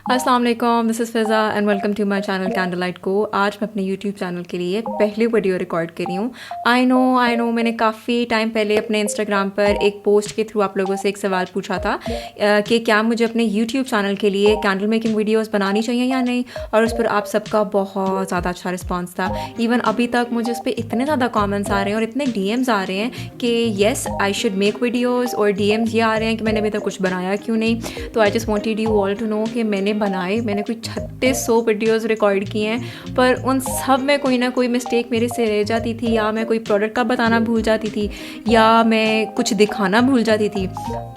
अस्सलाम वालेकुम, this is Fiza and welcome to my channel candle light को। आज मैं अपने यूट्यूब चैनल के लिए पहली वीडियो रिकॉर्ड कर रही हूँ। आई नो मैंने काफ़ी टाइम पहले अपने इंस्टाग्राम पर एक पोस्ट के थ्रू आप लोगों से एक सवाल पूछा था कि क्या मुझे अपने यूट्यूब चैनल के लिए कैंडल मेकिंग वीडियोस बनानी चाहिए या नहीं, और उस पर आप सबका बहुत ज़्यादा अच्छा रिस्पॉन्स था। इवन अभी तक मुझे उस पर इतने ज़्यादा कॉमेंट्स आ रहे हैं और इतने DMs आ रहे हैं कि yes I should make videos, और DMs ये आ रहे हैं कि मैंने अभी तक कुछ बनाया क्यों नहीं। तो I just wanted you all to know कि मैंने कोई 3600 वीडियोज़ रिकॉर्ड किए हैं, पर उन सब में कोई ना कोई मिस्टेक मेरे से रह जाती थी, या मैं कोई प्रोडक्ट का बताना भूल जाती थी, या मैं कुछ दिखाना भूल जाती थी,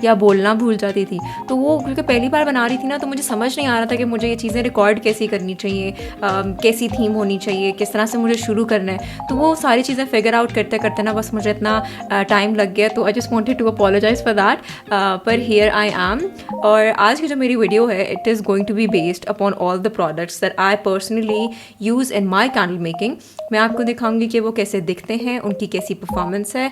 या बोलना भूल जाती थी। तो वो क्योंकि पहली बार बना रही थी ना, तो मुझे समझ नहीं आ रहा था कि मुझे ये चीज़ें रिकॉर्ड कैसी करनी चाहिए, कैसी थीम होनी चाहिए, किस तरह से मुझे शुरू करना है। तो वो सारी चीज़ें फिगर आउट करते करते ना बस मुझे इतना टाइम लग गया। तो I just wanted to apologise for that, पर हियर आई एम। और आज की जो मेरी वीडियो है, it is going to be based upon all the products that I personally use in my candle making. मैं आपको दिखाऊंगी कि वो कैसे दिखते हैं, उनकी कैसी परफॉर्मेंस है।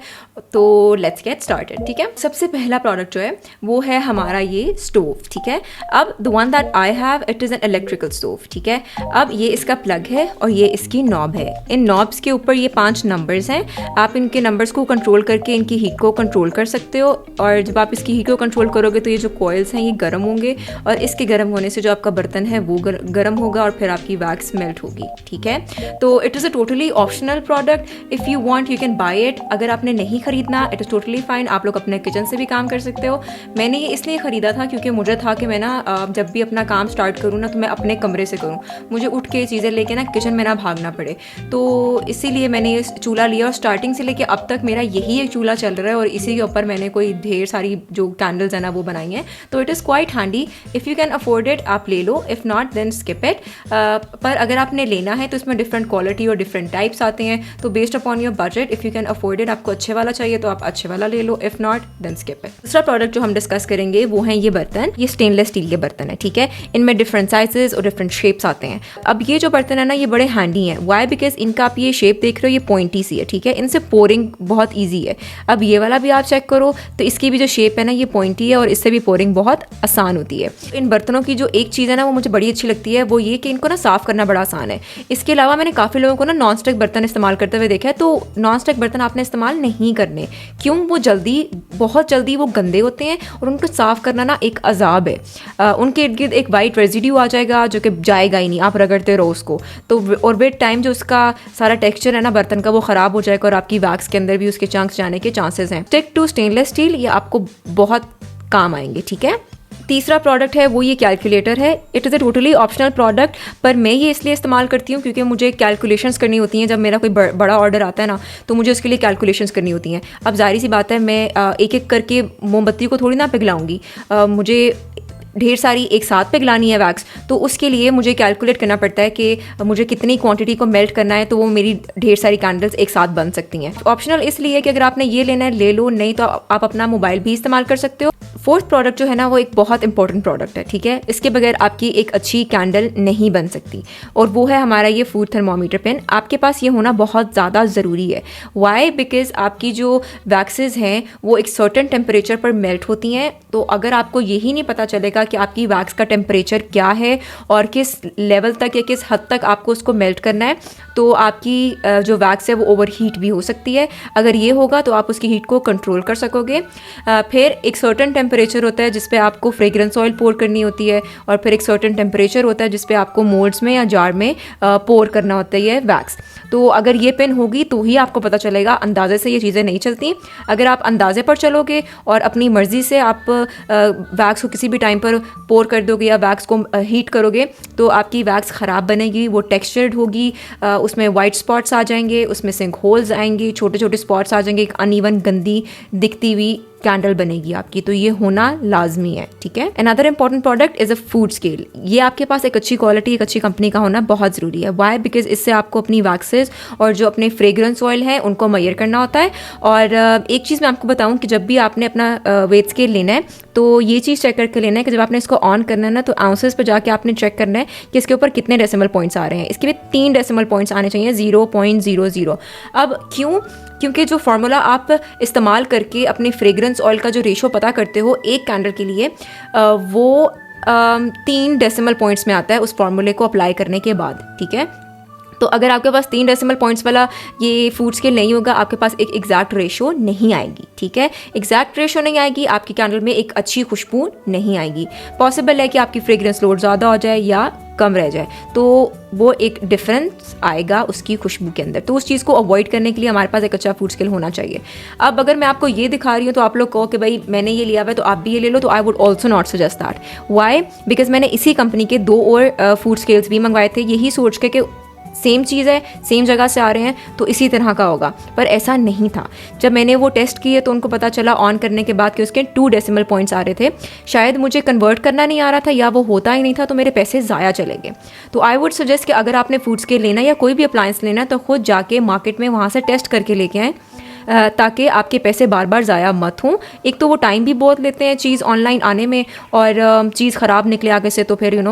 तो लेट्स गेट स्टार्टेड। ठीक है, सबसे पहला प्रोडक्ट जो है वो है हमारा ये स्टोव। ठीक है, अब the one that I have, it is an electrical stove. ठीक है, अब ये इसका प्लग है और ये इसकी नॉब है। इन नॉब्स के ऊपर ये 5 नंबर्स हैं। आप इनके नंबर्स को कंट्रोल करके इनकी हीट को कंट्रोल कर सकते हो, और जब आप इसकी हीट को कंट्रोल करोगे तो ये जो कॉइल्स हैं ये गर्म होंगे, और इसके गर्म होने से जो आपका बर्तन है वो गर्म होगा और फिर आपकी वैक्स मेल्ट होगी। ठीक है, तो it is a totally optional product. If you want you can buy it. अगर आपने नहीं खरीदना, इट इज़ टोटली फाइन, आप लोग अपने किचन से भी काम कर सकते हो। मैंने ये इसलिए ख़रीदा था क्योंकि मुझे था कि मैं ना जब भी अपना काम स्टार्ट करूँ ना, तो मैं अपने कमरे से करूँ, मुझे उठ के चीज़ें लेके ना किचन में ना भागना पड़े। तो इसीलिए मैंने ये चूल्हा लिया, और स्टार्टिंग से लेके अब तक मेरा यही एक चूल्हा चल रहा है, और इसी के ऊपर मैंने कोई ढेर सारी जो कैंडल्स हैं ना वो बनाई हैं। तो it is quite handy. If you can afford it आप ले लो, if not then skip it. पर अगर आपने लेना है तो इसमें डिफरेंट क्वालिटी और डिफरेंट टाइप्स आते हैं, तो based upon your budget, if you can afford it, आपको अच्छे वाला चाहिए तो आप अच्छे वाला ले लो, if not then skip it. दूसरा प्रोडक्ट जो हम डिस्कस करेंगे वो हैं ये बर्तन। ये स्टेनलेस स्टील के बर्तन है। ठीक है, इनमें डिफरेंट साइजेस और डिफरेंट शेप्स आते हैं। अब ये जो बर्तन है ना, ये बड़े हैंडी हैं। वाई? बिकॉज इनका आप ये शेप देख रहे हो, ये पॉइंटी सी है। ठीक है, इनसे पोरिंग बहुत ईजी है। अब ये वाला भी आप चेक करो तो इसकी भी जो शेप है ना, ये पॉइंटी है, और इससे भी पोरिंग बहुत आसान होती है। इन बर्तनों की जो एक चीज़ है ना वो मुझे बड़ी अच्छी लगती है, वो ये कि इनको ना साफ़ करना बड़ा आसान है। इसके अलावा मैंने काफ़ी लोगों को ना नॉन स्टिक बर्तन इस्तेमाल करते हुए देखा है। तो नॉन स्टिक बर्तन आपने इस्तेमाल नहीं करने। क्यों? वो बहुत जल्दी वो गंदे होते हैं, और उनको साफ़ करना ना एक अजाब है। उनके इर्द गिर्द एक वाइट रेजिड्यू आ जाएगा जो कि जाएगा ही नहीं, आप रगड़ते रहो उसको। तो और विद टाइम जो उसका सारा टेक्सचर है ना बर्तन का, वो ख़राब हो जाएगा, और आपकी वैक्स के अंदर भी उसके चंक्स जाने के चांसेस हैं। स्टिक टू स्टेनलेस स्टील, ये आपको बहुत काम आएंगे। ठीक है, तीसरा प्रोडक्ट है वो ये कैलकुलेटर है। It is a totally optional product, पर मैं ये इसलिए इस्तेमाल करती हूँ क्योंकि मुझे कैलकुलेशंस करनी होती हैं। जब मेरा कोई बड़ा ऑर्डर आता है ना, तो मुझे उसके लिए कैलकुलेशंस करनी होती हैं। अब जाहिर सी बात है, मैं एक एक करके मोमबत्ती को थोड़ी ना पिघलाऊंगी, मुझे ढेर सारी एक साथ पिघलानी है वैक्स, तो उसके लिए मुझे कैलकुलेट करना पड़ता है कि मुझे कितनी क्वांटिटी को मेल्ट करना है, तो वो मेरी ढेर सारी कैंडल्स एक साथ बन सकती हैं। ऑप्शनल इसलिए कि अगर आपने ये लेना है ले लो, नहीं तो आप अपना मोबाइल भी इस्तेमाल कर सकते हो। फोर्थ प्रोडक्ट जो है ना, वो एक बहुत इंपॉर्टेंट प्रोडक्ट है। ठीक है, इसके बगैर आपकी एक अच्छी कैंडल नहीं बन सकती, और वो है हमारा ये फूड थर्मोमीटर पेन। आपके पास ये होना बहुत ज़्यादा ज़रूरी है। वाई? बिकॉज आपकी जो वैक्सेस हैं वो एक सर्टेन टेम्परेचर पर मेल्ट होती हैं। तो अगर आपको यही नहीं पता चलेगा कि आपकी वैक्स का टेम्परेचर क्या है और किस लेवल तक या किस हद तक आपको उसको मेल्ट करना है, तो आपकी जो वैक्स है वो ओवर हीट भी हो सकती है। अगर ये होगा तो आप उसकी हीट को कंट्रोल कर सकोगे। फिर एक सर्टेन टेम्परेचर होता है जिस पे आपको फ्रेग्रेंस ऑयल पोर करनी होती है, और फिर एक सर्टेन टेम्परेचर होता है जिस पे आपको मोल्ड्स में या जार में पोर करना होता है ये वैक्स। तो अगर ये पेन होगी तो ही आपको पता चलेगा, अंदाजे से ये चीज़ें नहीं चलती। अगर आप अंदाजे पर चलोगे और अपनी मर्ज़ी से आप वैक्स को किसी भी टाइम पर पोर कर दोगे या वैक्स को हीट करोगे, तो आपकी वैक्स ख़राब बनेगी, वो टेक्सचर्ड होगी, उसमें वाइट स्पॉट्स आ जाएंगे, उसमें सिंक होल्स आएंगे, छोटे छोटे स्पॉट्स आ जाएंगे, एक अनइवन गंदी दिखती हुई कैंडल बनेगी आपकी। तो ये होना लाजमी है। ठीक है, another important product is a food scale. ये आपके पास एक अच्छी क्वालिटी, एक अच्छी कंपनी का होना बहुत ज़रूरी है। वाई? बिकॉज इससे आपको अपनी वैक्सेस और जो अपने फ्रेग्रेंस ऑयल है उनको मेजर करना होता है। और एक चीज़ मैं आपको बताऊँ कि जब भी आपने अपना वेट स्केल लेना है, तो ये चीज़ चेक करके लेना है कि जब आपने इसको ऑन करना है ना, तो आउंसेस पर जाके आपने चेक करना है कि इसके ऊपर कितने डेसिमल पॉइंट्स आ रहे हैं। इसके भी 3 डेसिमल पॉइंट्स आने चाहिए, 0.00। अब क्यों? क्योंकि जो फार्मूला आप इस्तेमाल करके अपने फ्रेग्रेंस ऑयल का जो रेशो पता करते हो एक कैंडल के लिए, वो 3 डेसिमल पॉइंट्स में आता है उस फॉर्मूले को अप्लाई करने के बाद, ठीक है। तो अगर आपके पास 3 डेसिमल पॉइंट्स वाला ये फूड स्केल नहीं होगा, आपके पास एक एग्जैक्ट रेशो नहीं आएगी, ठीक है। एग्जैक्ट रेशो नहीं आएगी, आपकी कैंडल में एक अच्छी खुशबू नहीं आएगी। पॉसिबल है कि आपकी फ्रेग्रेंस लोड ज़्यादा हो जाए या कम रह जाए, तो वो एक डिफरेंस आएगा उसकी खुशबू के अंदर। तो उस चीज़ को अवॉइड करने के लिए हमारे पास एक अच्छा फूड स्केल होना चाहिए। अब अगर मैं आपको ये दिखा रही हूँ तो आप लोग कहो कि भाई मैंने ये लिया हुआ है तो आप भी ये ले लो, तो I would also not suggest that. Why? Because मैंने इसी कंपनी के 2 और फूड स्केल्स भी मंगवाए थे, यही सोच के कि सेम चीज़ है, सेम जगह से आ रहे हैं तो इसी तरह का होगा, पर ऐसा नहीं था। जब मैंने वो टेस्ट किए तो उनको पता चला ऑन करने के बाद कि उसके 2 डेसिमल पॉइंट्स आ रहे थे। शायद मुझे कन्वर्ट करना नहीं आ रहा था या वो होता ही नहीं था, तो मेरे पैसे ज़ाया चले गए। तो आई वुड सजेस्ट कि अगर आपने फूड स्केल लेना या कोई भी अप्लायंस लेना तो खुद जाके मार्केट में वहाँ से टेस्ट करके लेके आएँ, ताकि आपके पैसे बार बार ज़ाया मत हों। एक तो वो टाइम भी बहुत लेते हैं चीज़ ऑनलाइन आने में, और चीज़ ख़राब निकले आगे से तो फिर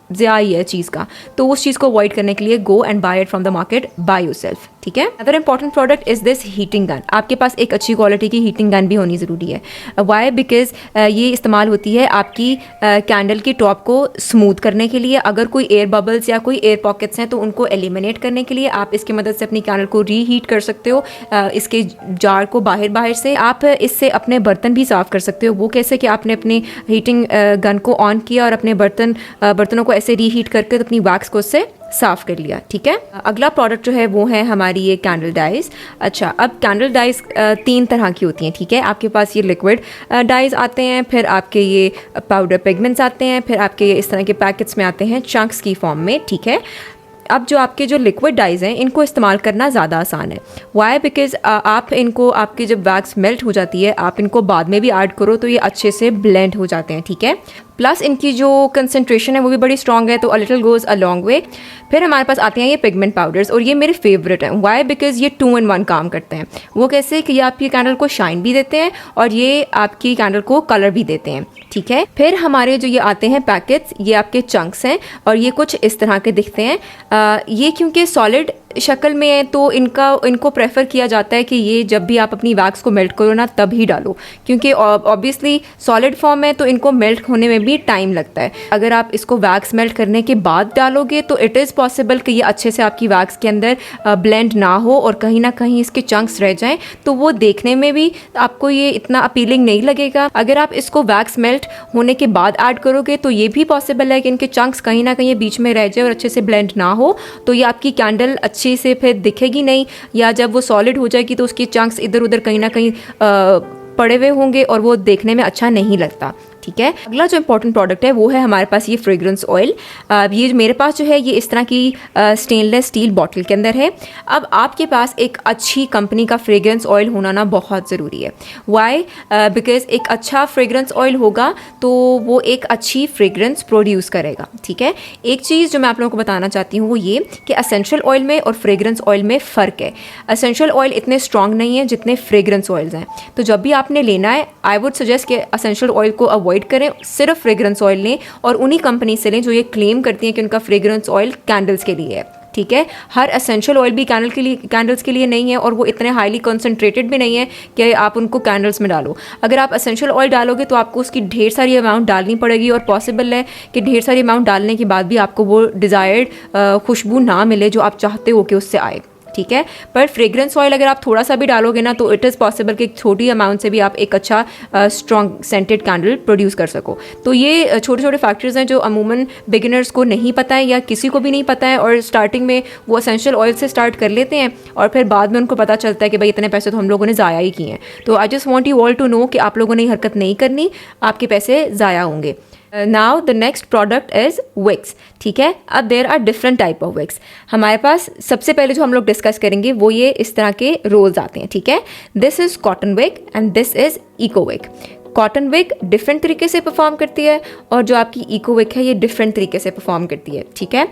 ज़्यादा ही है चीज़ का। तो उस चीज़ को अवॉइड करने के लिए go and buy it from the market by yourself, ठीक है। Other important product is this heating gun. आपके पास एक अच्छी क्वालिटी की हीटिंग गन भी होनी ज़रूरी है। वाई? बिकॉज ये इस्तेमाल होती है आपकी कैंडल की टॉप को स्मूथ करने के लिए। अगर कोई एयर बबल्स या कोई एयर पॉकेट्स हैं तो उनको एलिमिनेट करने के लिए आप इसकी मदद से अपनी कैंडल को रीहीट कर सकते हो। इसके जार को बाहर से आप इससे अपने बर्तन भी साफ़ कर सकते हो। वो कैसे कि आपने अपनी हीटिंग गन को ऑन किया और अपने बर्तनों को ऐसे रीहीट करके तो अपनी वैक्स को उससे साफ़ कर लिया, ठीक है। अगला प्रोडक्ट जो है वो है हमारी ये कैंडल डाइज। अच्छा, अब कैंडल डाइज 3 तरह की होती हैं, ठीक है। आपके पास ये लिक्विड डाइज आते हैं, फिर आपके ये पाउडर पिगमेंट्स आते हैं, फिर आपके ये इस तरह के पैकेट्स में आते हैं चंक्स की फॉर्म में, ठीक है। अब जो आपके जो लिक्विड डाइज हैं इनको इस्तेमाल करना ज़्यादा आसान है। वाई? बिकॉज आप इनको, आपकी जब वैक्स मेल्ट हो जाती है, आप इनको बाद में भी ऐड करो तो ये अच्छे से ब्लेंड हो जाते हैं, ठीक है। प्लस इनकी जो कंसनट्रेशन है वो भी बड़ी स्ट्रॉन्ग है, तो a little goes a long way. फिर हमारे पास आते हैं ये पिगमेंट पाउडर्स, और ये मेरे फेवरेट हैं। वाई? बिकॉज ये 2 in 1 काम करते हैं। वो कैसे कि ये आपकी कैंडल को शाइन भी देते हैं और ये आपकी कैंडल को कलर भी देते हैं, ठीक है। फिर हमारे जो ये आते हैं पैकेट्स, ये आपके चंक्स हैं और ये कुछ इस तरह के दिखते हैं। ये क्योंकि सॉलिड शक्ल में है तो इनको प्रेफर किया जाता है कि ये जब भी आप अपनी वैक्स को मेल्ट करो ना तब ही डालो, क्योंकि ऑब्वियसली सॉलिड फॉर्म है तो इनको मेल्ट होने में भी टाइम लगता है। अगर आप इसको वैक्स मेल्ट करने के बाद डालोगे तो इट इज़ पॉसिबल कि ये अच्छे से आपकी वैक्स के अंदर ब्लेंड ना हो और कहीं ना कहीं इसके चंक्स रह जाएं, तो वो देखने में भी आपको ये इतना अपीलिंग नहीं लगेगा। अगर आप इसको वैक्स मेल्ट होने के बाद ऐड करोगे तो ये भी पॉसिबल है कि इनके चंक्स कहीं ना कहीं बीच में रह जाए और अच्छे से ब्लेंड ना हो, तो ये आपकी कैंडल अच्छे से फिर दिखेगी नहीं, या जब वो सॉलिड हो जाएगी तो उसकी चंक्स इधर उधर कहीं ना कहीं पड़े हुए होंगे और वो देखने में अच्छा नहीं लगता, ठीक है। अगला जो इंपॉर्टेंट प्रोडक्ट है वो है हमारे पास ये फ्रेग्रेंस ऑयल। ये मेरे पास जो है ये इस तरह की स्टेनलेस स्टील बॉटल के अंदर है। अब आपके पास एक अच्छी कंपनी का फ्रेग्रेंस ऑयल होना ना बहुत ज़रूरी है। वाई? बिकॉज एक अच्छा फ्रेग्रेंस ऑयल होगा तो वो एक अच्छी फ्रेग्रेंस प्रोड्यूस करेगा, ठीक है। एक चीज़ जो मैं आप लोगों को बताना चाहती हूँ वो ये कि असेंशियल ऑयल में और फ्रेग्रेंस ऑयल में फ़र्क है। असेंशियल ऑयल इतने स्ट्रॉन्ग नहीं है जितने फ्रेग्रेंस ऑयल्स हैं, तो जब भी आपने लेना है आई वुड सजेस्ट कि असेंशियल ऑयल को अवॉइड करें, सिर्फ फ्रेग्रेंस ऑयल लें और उन्हीं कंपनी से लें जो ये क्लेम करती हैं कि उनका फ्रेग्रेंस ऑयल कैंडल्स के लिए है, ठीक है। हर एसेंशियल ऑयल भी कैंडल्स के लिए नहीं है और वो इतने हाईली कंसनट्रेटेड भी नहीं है कि आप उनको कैंडल्स में डालो। अगर आप एसेंशियल ऑयल डालोगे तो आपको उसकी ढेर सारी अमाउंट डालनी पड़ेगी और पॉसिबल है कि ढेर सारी अमाउंट डालने के बाद भी आपको वो डिज़ायर्ड खुशबू ना मिले जो आप चाहते हो कि उससे आए, ठीक है। पर फ्रेग्रेंस ऑयल अगर आप थोड़ा सा भी डालोगे ना तो इट इज़ पॉसिबल कि एक छोटी अमाउंट से भी आप एक अच्छा स्ट्रॉन्ग सेंटेड कैंडल प्रोड्यूस कर सको। तो ये छोटे छोटे फैक्टर्स हैं जो अमूमन बिगिनर्स को नहीं पता है या किसी को भी नहीं पता है, और स्टार्टिंग में वो एसेंशियल ऑयल से स्टार्ट कर लेते हैं और फिर बाद में उनको पता चलता है कि भाई इतने पैसे तो हम लोगों ने ज़ाया ही किए हैं। तो I just want you all to know कि आप लोगों ने हरकत नहीं करनी, आपके पैसे ज़ाया होंगे। Now the next product is wicks, ठीक है। अब there are different type of wicks. हमारे पास सबसे पहले जो हम लोग डिस्कस करेंगे वो ये इस तरह के रोल्स आते हैं, ठीक है। This is cotton wick and this is eco wick. Cotton wick different तरीके से परफॉर्म करती है और जो आपकी इको विक है ये डिफरेंट तरीके से परफॉर्म करती है, ठीक है।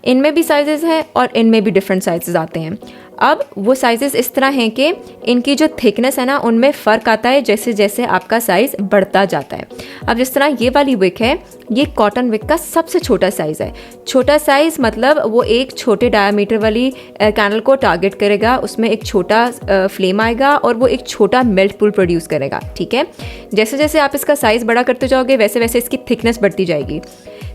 इनमें भी साइजेस हैं और इनमें भी डिफरेंट साइजेस आते हैं। अब वो साइजेस इस तरह हैं कि इनकी जो थिकनेस है ना उनमें फ़र्क आता है जैसे जैसे आपका साइज़ बढ़ता जाता है। अब जिस तरह ये वाली विक है, ये कॉटन विक का सबसे छोटा साइज़ है। छोटा साइज़ मतलब वो एक छोटे डायमीटर वाली कैंडल को टारगेट करेगा, उसमें एक छोटा फ्लेम आएगा और वो एक छोटा मेल्ट पूल प्रोड्यूस करेगा। ठीक है, जैसे जैसे आप इसका साइज़ बड़ा करते जाओगे वैसे वैसे इसकी थिकनेस बढ़ती जाएगी।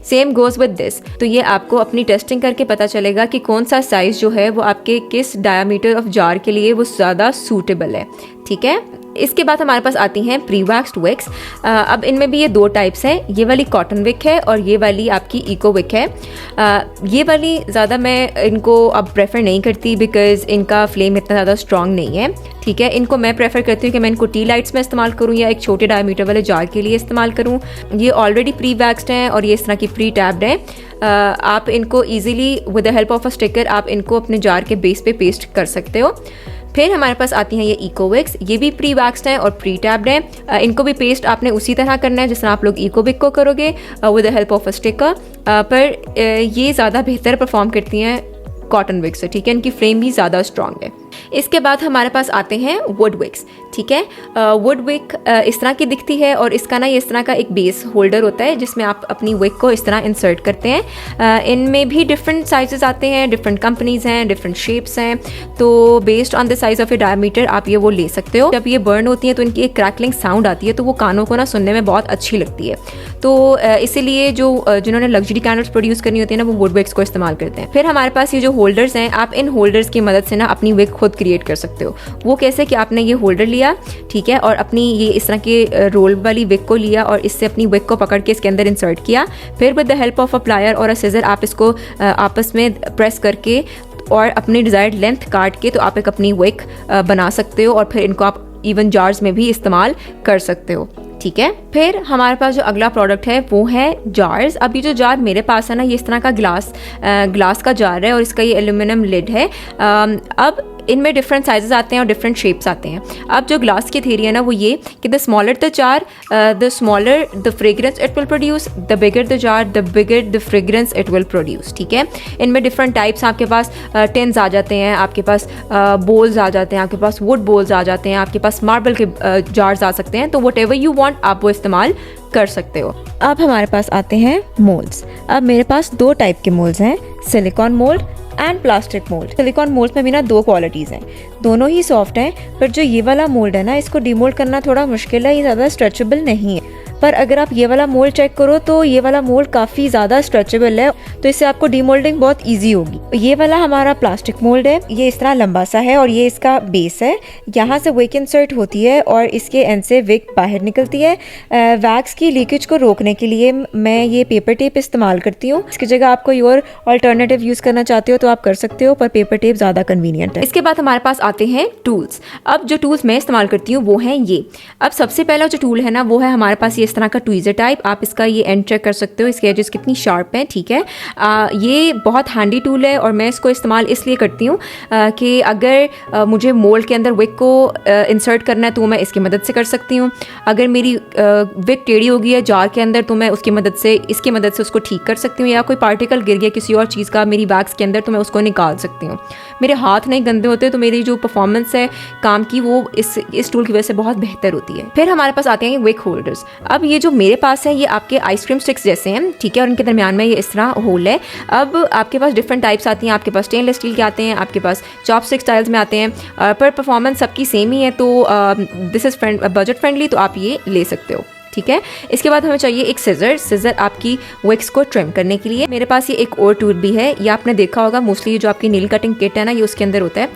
Same goes with this. तो ये आपको अपनी टेस्टिंग करके पता चलेगा कि कौन सा साइज़ जो है वो आपके किस डायमीटर ऑफ जार के लिए वो ज़्यादा सूटेबल है। ठीक है, इसके बाद हमारे पास आती हैं प्री वैक्स्ड विक्स। अब इनमें भी ये दो टाइप्स हैं, ये वाली कॉटन विक है और ये वाली आपकी इको विक है। ये वाली ज़्यादा मैं इनको अब प्रेफर नहीं करती बिकॉज़ इनका फ्लेम इतना ज़्यादा स्ट्रॉन्ग नहीं है। ठीक है, इनको मैं प्रेफर करती हूँ कि मैं इनको टी लाइट्स में इस्तेमाल करूँ या एक छोटे डायमीटर वाले जार के लिए इस्तेमाल करूँ। ये ऑलरेडी प्री वैक्स्ड हैं और ये इस तरह की प्री टैब्ड हैं। आप इनको easily with the help of a sticker आप इनको अपने जार के बेस पे पेस्ट कर सकते हो। फिर हमारे पास आती हैं ये इको विक्स, ये भी प्री वैक्स्ड हैं और प्री टैब्ड हैं। इनको भी पेस्ट आपने उसी तरह करना है जिस तरह आप लोग इको विक को करोगे with the help of a sticker. पर ये ज़्यादा बेहतर परफॉर्म करती हैं कॉटन विक्स से। ठीक है, इनकी फ्रेम भी ज़्यादा स्ट्रॉन्ग है। इसके बाद हमारे पास आते हैं वुड विक्स। ठीक है, वुड विक इस तरह की दिखती है और इसका ना ये इस तरह का एक बेस होल्डर होता है जिसमें आप अपनी विक को इस तरह इंसर्ट करते हैं। इनमें भी डिफरेंट साइजेस आते हैं, डिफरेंट कंपनीज हैं, डिफरेंट शेप्स हैं। तो based on the size of A diameter आप ये वो ले सकते हो। जब ये बर्न होती है तो इनकी एक क्रैकलिंग साउंड आती है तो वो कानों को ना सुनने में बहुत अच्छी लगती है। तो इसीलिए जो जिन्होंने लग्जरी कैंडल्स प्रोड्यूस करनी होती है ना वो वुड विक्स को इस्तेमाल करते हैं। फिर हमारे पास ये जो होल्डर्स हैं, आप इन होल्डर्स की मदद से ना अपनी विक खुद क्रिएट कर सकते हो। वो कैसे कि आपने ये होल्डर लिया, ठीक है, और अपनी ये इस तरह के रोल वाली विक को लिया और इससे अपनी विक को पकड़ के इसके अंदर इंसर्ट किया। फिर with the help of a plier और अ सिजर आप इसको आपस में प्रेस करके और अपनी डिज़ायर्ड लेंथ काट के तो आप एक अपनी विक बना सकते हो और फिर इनको आप इवन जार्स में भी इस्तेमाल कर सकते हो। ठीक है, फिर हमारे पास जो अगला प्रोडक्ट है वो है जार्स। अब ये जो जार मेरे पास है ना ये इस तरह का ग्लास का जार है और इसका ये एल्यूमिनियम लिड है। अब इनमें डिफरेंट साइजेस आते हैं और डिफरेंट शेप्स आते हैं। अब जो ग्लास की थ्योरी है ना वो ये कि the smaller the jar the smaller the fragrance it will produce, the bigger the jar the bigger the fragrance it will produce. ठीक है, इनमें डिफरेंट टाइप्स, आपके पास टिन्स आ जाते हैं, आपके पास बोल्स आ जाते हैं, आपके पास वुड बोल्स आ जाते हैं, आपके पास मार्बल के जार्स आ सकते हैं। तो वट एवर यू वांट आप वो इस्तेमाल कर सकते हो। अब हमारे पास आते हैं मोल्ड्स। अब मेरे पास दो टाइप के मोल्ड्स हैं, silicone mould and plastic mould. Silicone mould में भी ना दो क्वालिटीज़ हैं, दोनों ही सॉफ्ट हैं, पर जो ये वाला मोल्ड है ना इसको डीमोल्ड करना थोड़ा मुश्किल है, ये ज़्यादा स्ट्रेचेबल नहीं है। पर अगर आप ये वाला मोल्ड चेक करो तो ये वाला मोल्ड काफ़ी ज़्यादा स्ट्रेचेबल है, तो इससे आपको डीमोल्डिंग बहुत इजी होगी। ये वाला हमारा प्लास्टिक मोल्ड है, ये इस तरह लंबा सा है और ये इसका बेस है। यहाँ से विक इंसर्ट होती है और इसके एंड से विक बाहर निकलती है। वैक्स की लीकेज को रोकने के लिए मैं ये पेपर टेप इस्तेमाल करती हूँ। इसकी जगह आप कोई और अल्टरनेटिव यूज़ करना चाहते हो तो आप कर सकते हो, पर पेपर टेप ज़्यादा कन्वीनियंट है। इसके बाद हमारे पास आते हैं टूल्स। अब जो टूल्स मैं इस्तेमाल करती हूँ वो हैं ये। अब सबसे पहला जो टूल है ना वो है हमारे पास ये इस तरह का ट्वीज़र टाइप। आप इसका ये एंड चेक कर सकते हो, इसके एजेस कितनी शार्प हैं। ठीक है, ये बहुत हैंडी टूल है और मैं इसको इस्तेमाल इसलिए करती हूँ कि अगर मुझे मोल्ड के अंदर विक को इंसर्ट करना है तो मैं इसकी मदद से कर सकती हूँ। अगर मेरी विक टेढ़ी हो गई है जार के अंदर तो मैं इसकी मदद से उसको ठीक कर सकती हूँ, या कोई पार्टिकल गिर गया किसी और चीज़ का मेरी वैक्स के अंदर तो मैं उसको निकाल सकती हूँ। मेरे हाथ नहीं गंदे होते तो मेरी जो परफॉर्मेंस है काम की वो इस टूल की वजह से बहुत बेहतर होती है। फिर हमारे पास आते हैं विक होल्डर्स। अब ये जो मेरे पास है ये आपके आइसक्रीम स्टिक्स जैसे हैं, ठीक है, और इनके दरमियान में ये इस तरह होल है। अब आपके पास डिफरेंट टाइप्स आती हैं, आपके पास स्टेनलेस स्टील के आते हैं, आपके पास चॉपस्टिक स्टाइल्स में आते हैं, पर परफॉर्मेंस सबकी सेम ही है। तो दिस इज़ बजट फ्रेंडली, तो आप ये ले सकते हो। ठीक है, इसके बाद हमें चाहिए एक सिजर आपकी विक्स को ट्रिम करने के लिए। मेरे पास ये एक और टूल भी है, ये आपने देखा होगा मोस्टली जो आपकी नील कटिंग किट है ना ये उसके अंदर होता है,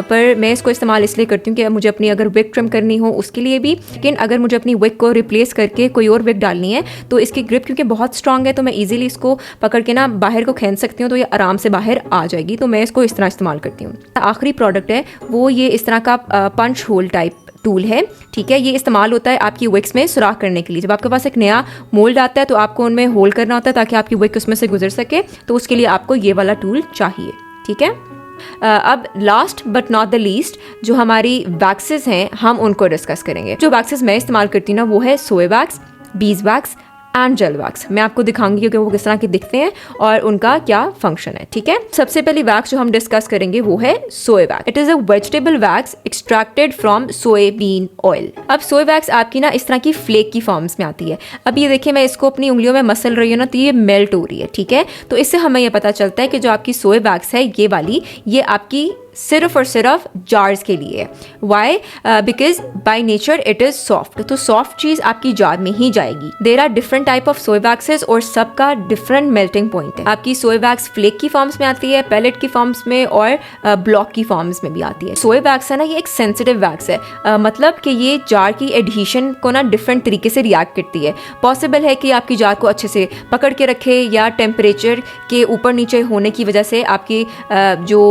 पर मैं इसको इस्तेमाल इसलिए करती हूँ कि मुझे अपनी अगर विक ट्रिम करनी हो उसके लिए भी, लेकिन अगर मुझे अपनी विक को रिप्लेस करके कोई और विक डालनी है तो इसकी ग्रिप क्योंकि बहुत स्ट्रांग है तो मैं ईजिली इसको पकड़ के ना बाहर को खींच सकती हूँ, तो ये आराम से बाहर आ जाएगी। तो मैं इसको इस तरह इस्तेमाल करती हूँ। आखिरी प्रोडक्ट है वो ये इस तरह का पंच होल टाइप टूल है। ठीक है, ये इस्तेमाल होता है आपकी विक्स में सुराख करने के लिए। जब आपके पास एक नया मोल्ड आता है तो आपको उनमें होल करना होता है ताकि आपकी विक उसमें से गुजर सके, तो उसके लिए आपको ये वाला टूल चाहिए। ठीक है, अब last but not the least जो हमारी वैक्सेस हैं हम उनको डिस्कस करेंगे। जो वैक्सेस मैं इस्तेमाल करती हूँ ना वो है soya wax, bees wax, and gel wax. मैं आपको दिखाऊंगी कि वो किस तरह के दिखते हैं और उनका क्या फंक्शन है, ठीक है। सबसे पहली वैक्स जो हम डिस्कस करेंगे वो है soya wax. It is a vegetable wax extracted from soybean oil. अब सोया वैक्स आपकी ना इस तरह की फ्लेक की फॉर्म्स में आती है। अब ये देखिए, मैं इसको अपनी उंगलियों में मसल रही हूँ ना, तो ये मेल्ट हो रही है, ठीक है। तो इससे हमें ये पता चलता है कि जो आपकी सोया वैक्स है ये वाली, ये आपकी सिर्फ और सिर्फ जार्स के लिए है। Why? Because by nature it is soft. तो सॉफ्ट चीज आपकी जार में ही जाएगी। There are different type of soya waxes और सबका डिफरेंट मेल्टिंग पॉइंट है। आपकी सोया वैक्स फ्लेक की फॉर्म्स में आती है, पैलेट की फॉर्म्स में और ब्लॉक की फॉर्म्स में भी आती है। सोया वैक्स है ना, ये एक सेंसिटिव वैक्स है, मतलब कि ये जार की एडहेशन को ना डिफरेंट तरीके से रिएक्ट करती है। पॉसिबल है कि आपकी जार को अच्छे से पकड़ के रखे या टेम्परेचर के ऊपर नीचे होने की वजह से आपकी जो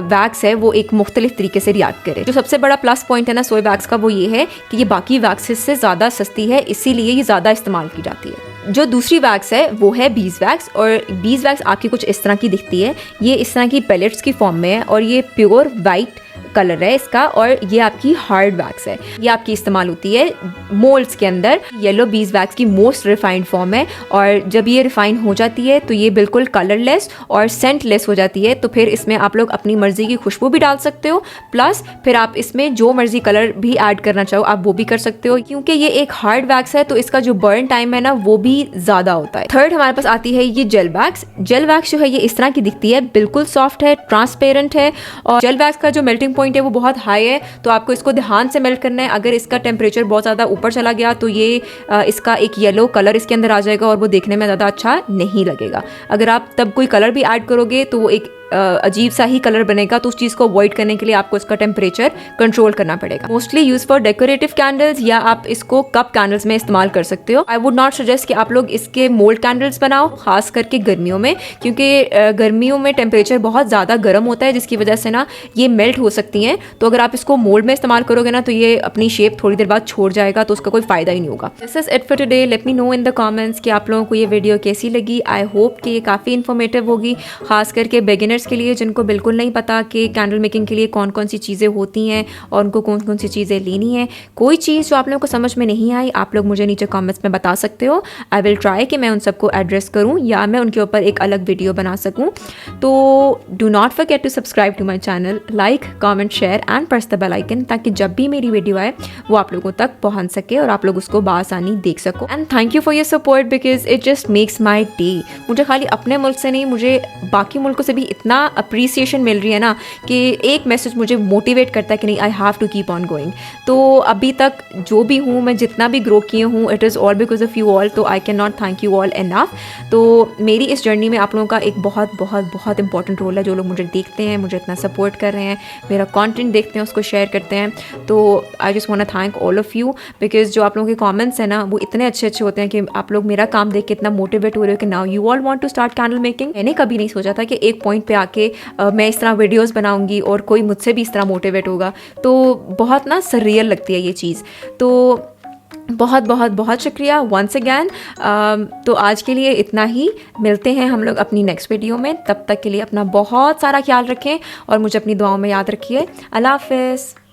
वैक्स है वो एक मुख्तलिफ तरीके से रिएक्ट करे। जो सबसे बड़ा प्लस पॉइंट है ना सोया वैक्स का, वो ये है कि ये बाकी वैक्सेस से ज़्यादा सस्ती है, इसीलिए ये ज़्यादा इस्तेमाल की जाती है। जो दूसरी वैक्स है वो है बीज वैक्स, और बीज वैक्स आपकी कुछ इस तरह की दिखती है। ये इस तरह की पैलेट्स की फॉर्म में है और ये प्योर वाइट कलर है इसका, और ये आपकी हार्ड वैक्स है। ये आपकी इस्तेमाल होती है मोल्ड्स के अंदर। येलो बीज वैक्स की मोस्ट रिफाइंड फॉर्म है, और जब ये रिफाइन हो जाती है तो ये बिल्कुल कलरलेस और सेंटलेस हो जाती है। तो फिर इसमें आप लोग अपनी मर्जी की खुशबू भी डाल सकते हो, प्लस फिर आप इसमें जो मर्जी कलर भी ऐड करना चाहो आप वो भी कर सकते हो। क्योंकि ये एक हार्ड वैक्स है तो इसका जो बर्न टाइम है ना वो भी ज़्यादा होता है। थर्ड हमारे पास आती है ये जेल वैक्स। जेल वैक्स जो है ये इस तरह की दिखती है, बिल्कुल सॉफ्ट है, ट्रांसपेरेंट है, और जेल वैक्स का जो मेल्टिंग पॉइंट है वो बहुत हाई है, तो आपको इसको ध्यान से मेल्ट करना है। अगर इसका टेम्परेचर बहुत ज़्यादा ऊपर चला गया तो ये इसका एक येलो कलर इसके अंदर आ जाएगा और वो देखने में ज़्यादा अच्छा नहीं लगेगा। अगर आप तब कोई कलर भी ऐड करोगे तो वो एक अजीब सा ही कलर बनेगा, तो उस चीज़ को अवॉइड करने के लिए आपको इसका टेम्परेचर कंट्रोल करना पड़ेगा। Mostly use for decorative candles, या आप इसको कप कैंडल्स में इस्तेमाल कर सकते हो। आई वुड नॉट सजेस्ट कि आप लोग इसके मोल्ड कैंडल्स बनाओ, खास करके गर्मियों में, क्योंकि गर्मियों में टेम्परेचर बहुत ज़्यादा गर्म होता है जिसकी वजह से ना ये मेल्ट हो सकती हैं। तो अगर आप इसको मोल्ड में इस्तेमाल करोगे ना तो ये अपनी शेप थोड़ी देर बाद छोड़ जाएगा, तो उसका कोई फ़ायदा ही नहीं होगा। This is it for today. Let me know in the comments कि आप लोगों को ये वीडियो कैसी लगी। आई होप कि ये काफ़ी इन्फॉर्मेटिव होगी, खास करके बिगिनर्स के लिए जिनको बिल्कुल नहीं पता कि कैंडल मेकिंग के लिए कौन कौन सी चीज़ें होती हैं और उनको कौन कौन सी चीज़ें लेनी है। कोई चीज़ जो आप लोगों को समझ में नहीं आई आप लोग मुझे नीचे कमेंट्स में बता सकते हो। आई विल ट्राई कि मैं उन सबको एड्रेस करूं या मैं उनके ऊपर एक अलग वीडियो बना सकूं। तो do not forget to subscribe to my channel, like, comment, share and press the bell icon, ताकि जब भी मेरी वीडियो आए वो आप लोगों तक पहुँच सके और आप लोग उसको बआसानी देख सको। And thank you for your support because it just makes my day. मुझे खाली अपने मुल्क से नहीं, मुझे बाकी मुल्कों से भी इतना अप्रिसिएशन मिल रही है ना कि एक मैसेज मुझे मोटिवेट करता है कि नहीं, I have to keep on going. तो अभी तक जो भी हूँ मैं, जितना भी ग्रो किए हूँ, it is all because of you all. तो I can not thank you all enough. तो मेरी इस जर्नी में आप लोगों का एक बहुत बहुत बहुत इंपॉर्टेंट रोल है। जो लोग मुझे देखते हैं, मुझे इतना सपोर्ट कर रहे हैं, मेरा कंटेंट देखते हैं, उसको शेयर करते हैं, तो I just want to thank all of you because जो आप लोगों के कमेंट्स हैं ना वो इतने अच्छे अच्छे होते हैं कि आप लोग मेरा काम देख के इतना मोटिवेट हो रहे हो कि now you all want to start candle making. मैंने कभी नहीं सोचा था कि एक पॉइंट पे आके मैं इस तरह वीडियोस बनाऊंगी और कोई मुझसे भी इस तरह मोटिवेट होगा। तो बहुत ना सररियल लगती है ये चीज़। तो बहुत बहुत बहुत शुक्रिया वंस अगैन। तो आज के लिए इतना ही। मिलते हैं हम लोग अपनी नेक्स्ट वीडियो में। तब तक के लिए अपना बहुत सारा ख्याल रखें और मुझे अपनी दुआओं में याद रखिए। अल्लाह हाफ़िज़।